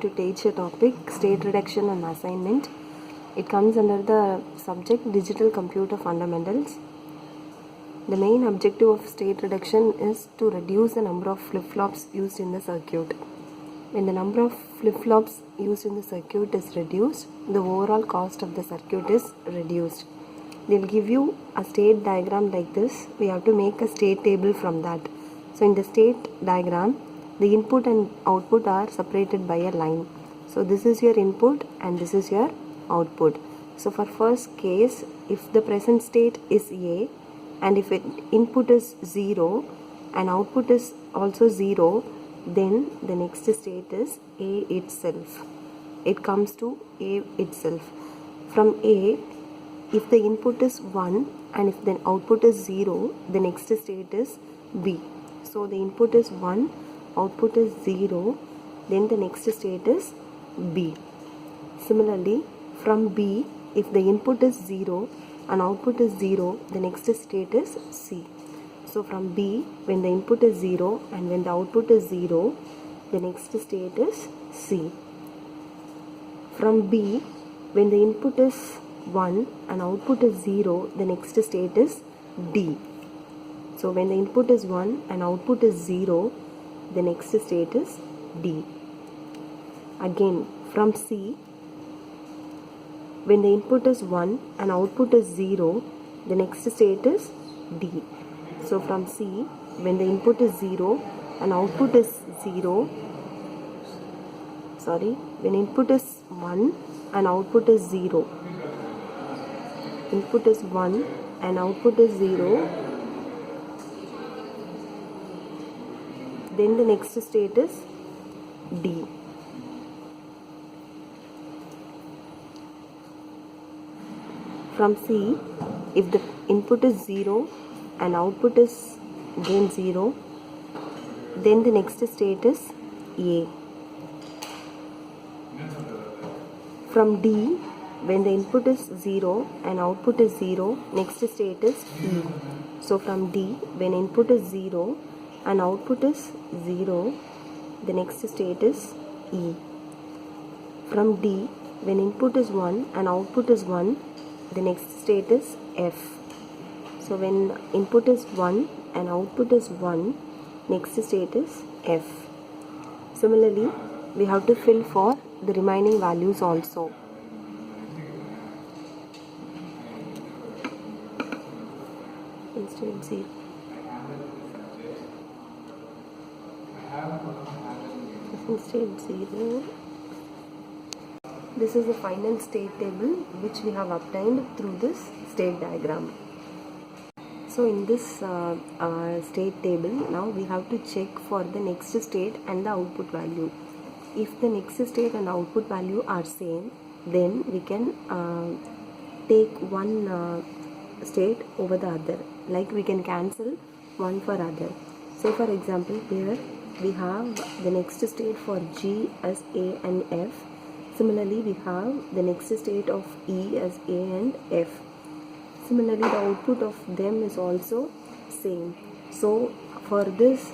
to teach a topic, state reduction and assignment. It comes under the subject Digital Computer Fundamentals. The main objective of state reduction is to reduce the number of flip-flops used in the circuit. When the number of flip-flops used in the circuit is reduced, the overall cost of the circuit is reduced. They will give you a state diagram like this. We have to make a state table from that. So in the state diagram, the input and output are separated by a line. So this is your input and this is your output. So for first case, if the present state is A and if input is 0 and output is also 0, then the next state is A itself. It comes to A itself. From A, if the input is 1 and if the output is 0, the next state is B. So the input is 1, output is 0, then the next state is B. Similarly, from B, if the input is 0 and output is 0, the next state is C. So from B, when the input is 0 and when the output is 0, the next state is C. From B, when the input is 1 and output is 0, the next state is D. So when the input is 1 and output is 0, the next state is D. Again, from C, when the input is 1 and output is 0, the next state is D. So from C, when the input is 0 and output is 0, when input is 1 and output is 0, input is 1 and output is 0, then the next state is D. From C, if the input is 0 and output is again 0, then the next state is A. From D, when the input is 0 and output is 0, next state is E. So from D, when input is 0 and output is 0, the next state is E. From D, when input is 1 and output is 1, the next state is F. So when input is 1 and output is 1, next state is F. Similarly, we have to fill for the remaining values also. Instead 0. Instead 0. This is the final state table which we have obtained through this state diagram. So in this state table, now we have to check for the next state and the output value. If the next state and output value are same, then we can take one state over the other. Like we can cancel one for other. Say for example, here we have the next state for G as A and F. Similarly, we have the next state of E as A and F. Similarly, the output of them is also same. So for this,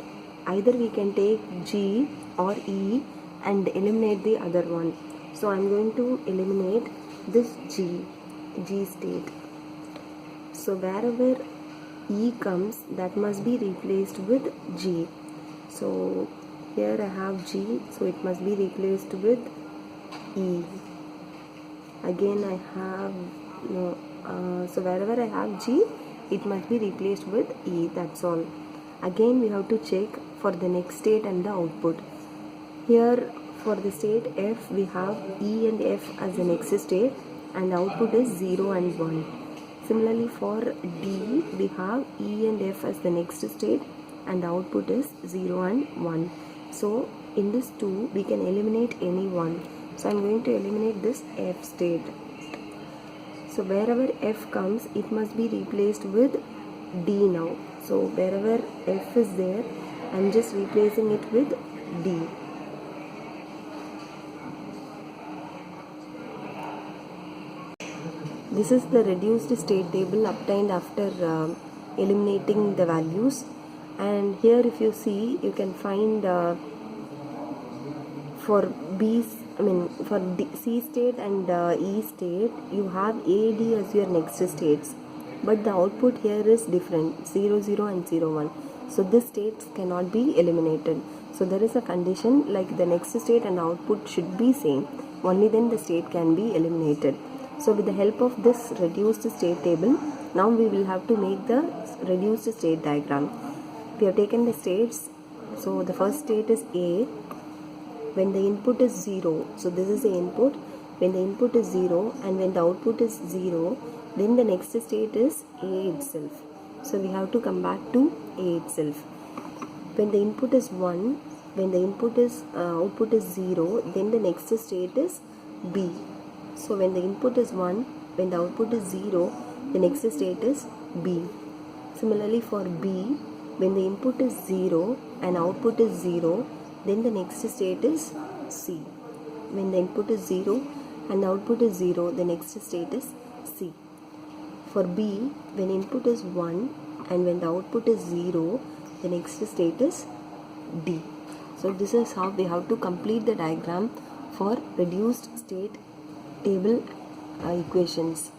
either we can take G or E and eliminate the other one. So I am going to eliminate this G state. So wherever E comes, that must be replaced with G. So here I have G, so it must be replaced with E. Again I have so wherever I have G, it must be replaced with E. That's all. Again we have to check for the next state and the output. Here for the state F, we have E and F as the next state and the output is 0 and 1. Similarly for D, we have E and F as the next state and the output is 0 and 1. So in this 2, we can eliminate any one. So I am going to eliminate this F state. So wherever F comes, it must be replaced with D now. So wherever F is there, I am just replacing it with D. This is the reduced state table obtained after eliminating the values. And here if you see, you can find for for C state and E state, you have A, D as your next states, but the output here is different, 0, 0 and 0, 1. So this states cannot be eliminated. So there is a condition like the next state and output should be same. Only then the state can be eliminated. So with the help of this reduced state table, now we will have to make the reduced state diagram. We have taken the states. So the first state is A. When the input is 0, so this is the input. When the input is 0 and when the output is 0, then the next state is A itself. So we have to come back to A itself. When the input is 1, when the output is 0, then the next state is B. So when the input is 1, when the output is 0, the next state is B. Similarly for B, when the input is 0 and output is 0, then the next state is C. When the input is 0 and the output is 0, the next state is C. For B, when input is 1 and when the output is 0, the next state is D. So this is how we have to complete the diagram for reduced state table equations.